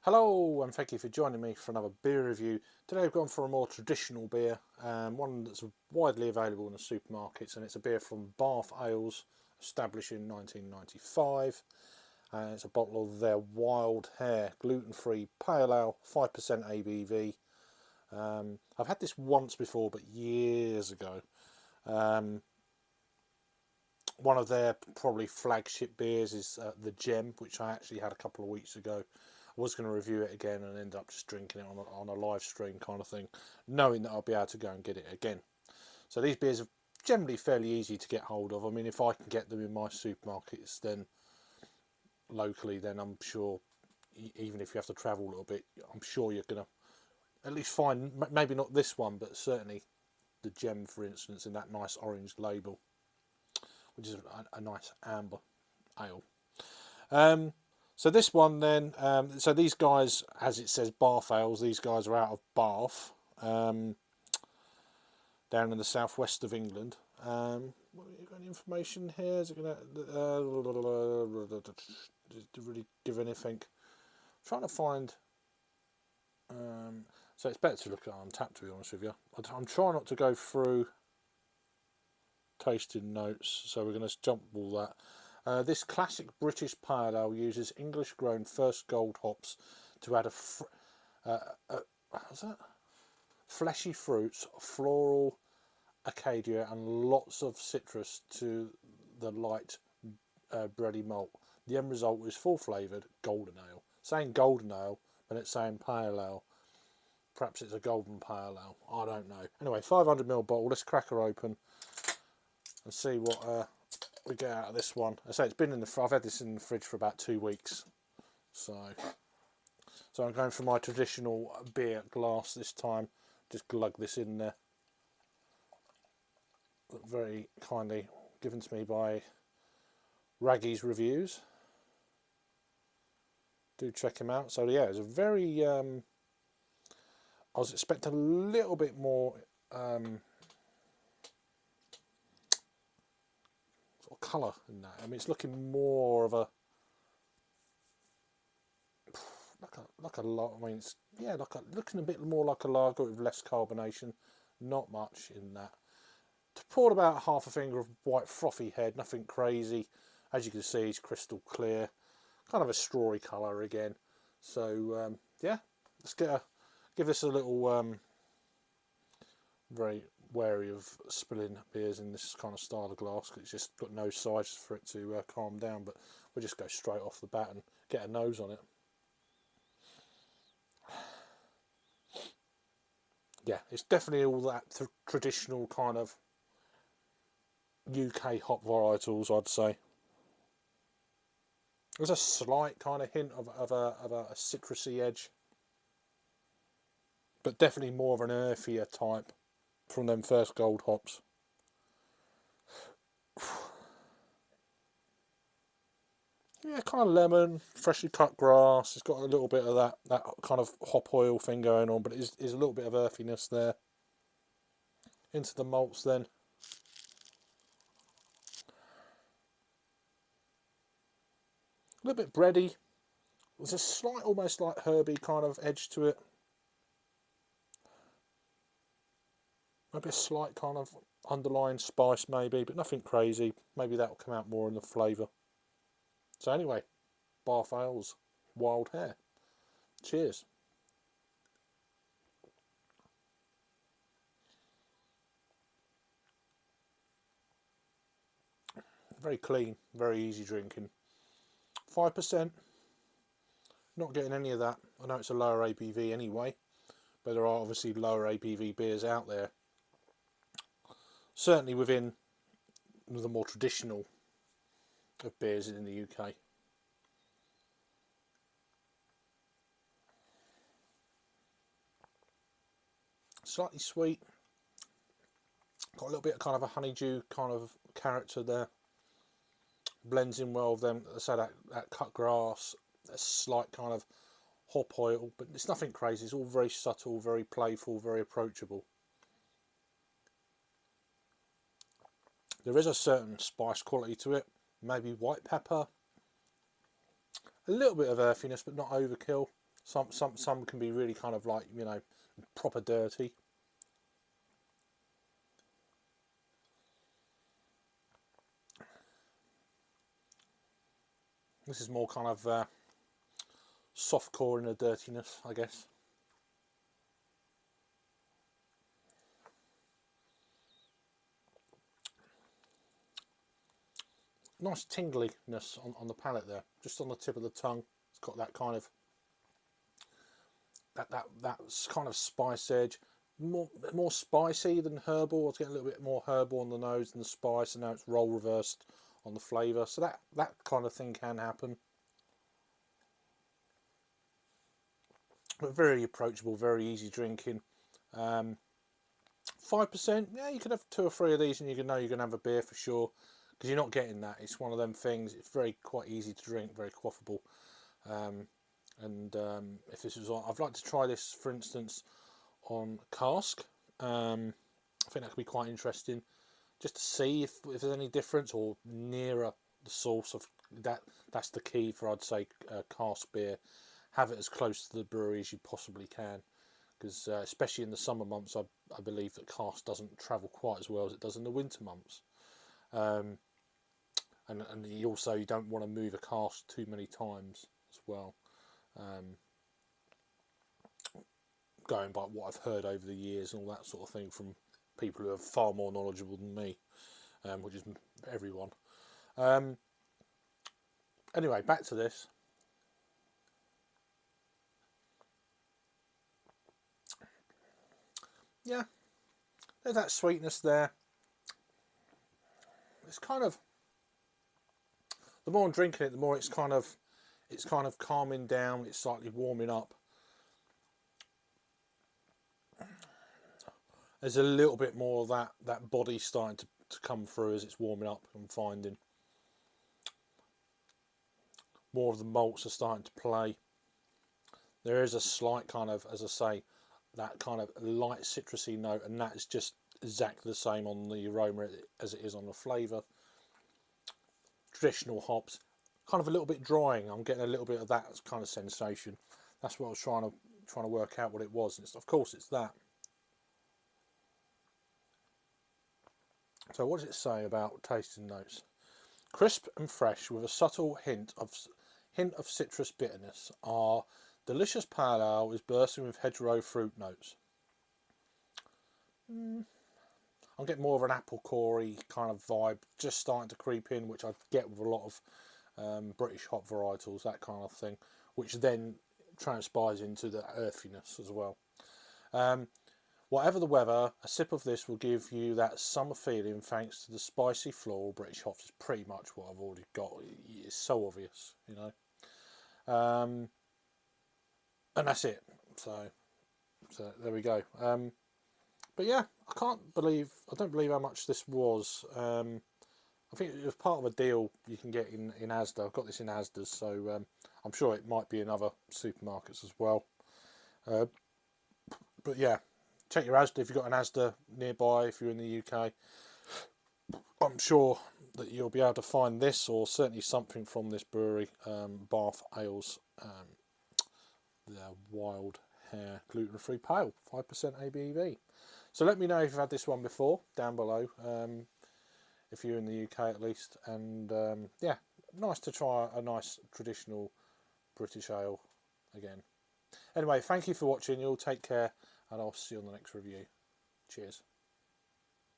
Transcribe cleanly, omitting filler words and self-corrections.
Hello and thank you for joining me for another beer review. Today I've gone for a more traditional beer, one that's widely available in the supermarkets, and it's a beer from Bath Ales, established in 1995. It's a bottle of their Wild Hare gluten-free pale ale, 5% ABV. I've had this once before, but years ago. One of their probably flagship beers is the Gem, which I actually had a couple of weeks ago. I was going to review it again and end up just drinking it on a live stream kind of thing, knowing that I'll be able to go and get it again. So these beers are generally fairly easy to get hold of. I mean, if I can get them in my supermarkets, then locally, then I'm sure, even if you have to travel a little bit, I'm sure you're going to at least find, maybe not this one, but certainly the Gem, for instance, in that nice orange label, which is a nice amber ale. So this one then, so these guys, as it says Bath Ales, these guys are out of Bath, down in the southwest of England. You got any information here? Is it going to really give anything? I'm trying to find. So it's better to look at Untapped, to be honest with you. I'm trying not to go through tasting notes, so we're going to jump all that. This classic British pale ale uses English-grown first gold hops to add what's that? Fleshy fruits, floral, acacia, and lots of citrus to the light bready malt. The end result is full-flavoured golden ale. Saying golden ale, but it's saying pale ale. Perhaps it's a golden pale ale. I don't know. Anyway, 500ml bottle. Let's crack her open and see what we get out of this one. I say it's been in the. I've had this in the fridge for about 2 weeks, so I'm going for my traditional beer glass this time. Just glug this in there. Very kindly given to me by Raggy's Reviews. Do check him out. So yeah, it's a very. I was expecting a little bit more. Colour in that. I mean, it's looking more of a like a lot. I mean, it's looking a bit more like a lager with less carbonation. Not much in that. Poured about half a finger of white frothy head. Nothing crazy. As you can see, it's crystal clear. Kind of a strawy colour again. So yeah, let's give this a little. Very wary of spilling beers in this kind of style of glass because it's just got no size for it to calm down, but we'll just go straight off the bat and get a nose on it. Yeah, it's definitely all that traditional kind of UK hop varietals, I'd say. There's a slight kind of hint of a citrusy edge, but definitely more of an earthier type from them first gold hops. Yeah, kind of lemon, freshly cut grass. It's got a little bit of that kind of hop oil thing going on, but it is a little bit of earthiness there. Into the malts then. A little bit bready. There's a slight, almost like herby kind of edge to it. Maybe a slight kind of underlying spice maybe, but nothing crazy. Maybe that will come out more in the flavour. So anyway, Bath Ales, Wild Hare. Cheers. Very clean, very easy drinking. 5%. Not getting any of that. I know it's a lower ABV anyway, but there are obviously lower ABV beers out there. Certainly within the more traditional of beers in the UK. Slightly sweet. Got a little bit of kind of a honeydew kind of character there. Blends in well with them. So that cut grass, a slight kind of hop oil, but it's nothing crazy. It's all very subtle, very playful, very approachable. There is a certain spice quality to it. Maybe white pepper. A little bit of earthiness, but not overkill. Some can be really kind of like, you know, proper dirty. This is more kind of soft core in the dirtiness, I guess. Nice tingliness on the palate there, just on the tip of the tongue. It's got that kind of that kind of spice edge, more spicy than herbal. I was getting a little bit more herbal on the nose than the spice, and now it's role reversed on the flavour. So that kind of thing can happen. But very approachable, very easy drinking. 5%, yeah, you could have 2 or 3 of these and you can know you're going to have a beer for sure, because you're not getting that. It's one of them things, it's quite easy to drink, very quaffable. If this was on, I'd like to try this, for instance, on cask. I think that could be quite interesting, just to see if there's any difference, or nearer the source of that. That's the key for, I'd say, cask beer. Have it as close to the brewery as you possibly can, because especially in the summer months, I believe that cask doesn't travel quite as well as it does in the winter months. And you don't want to move a cask too many times as well. Going by what I've heard over the years and all that sort of thing from people who are far more knowledgeable than me, which is everyone. Anyway, back to this. Yeah, there's that sweetness there. It's kind of, the more I'm drinking it, the more it's kind of calming down. It's slightly warming up. There's a little bit more of that body starting to come through as it's warming up. I'm finding more of the malts are starting to play. There is a slight kind of, as I say, that kind of light citrusy note, and that is just exactly the same on the aroma as it is on the flavour. Traditional hops, kind of a little bit drying. I'm getting a little bit of that kind of sensation. That's what I was trying to work out what it was. Of course, it's that. So what does it say about tasting notes? Crisp and fresh with a subtle hint of citrus bitterness. Our delicious pale ale is bursting with hedgerow fruit notes. I'm getting more of an apple corey kind of vibe just starting to creep in, which I get with a lot of British hop varietals, that kind of thing, which then transpires into the earthiness as well. Whatever the weather, a sip of this will give you that summer feeling thanks to the spicy floral British hops. Is pretty much what I've already got. It's so obvious, you know. And that's it. So there we go. But yeah, I don't believe how much this was. I think it was part of a deal you can get in Asda. I've got this in Asda's, so I'm sure it might be in other supermarkets as well. But yeah, check your Asda if you've got an Asda nearby. If you're in the UK, I'm sure that you'll be able to find this, or certainly something from this brewery, Bath Ales, the Wild Hare gluten-free pale, 5% ABV. So let me know if you've had this one before down below, if you're in the UK at least. And yeah, nice to try a nice traditional British ale again. Anyway, thank you for watching. You'll take care, and I'll see you on the next review. Cheers.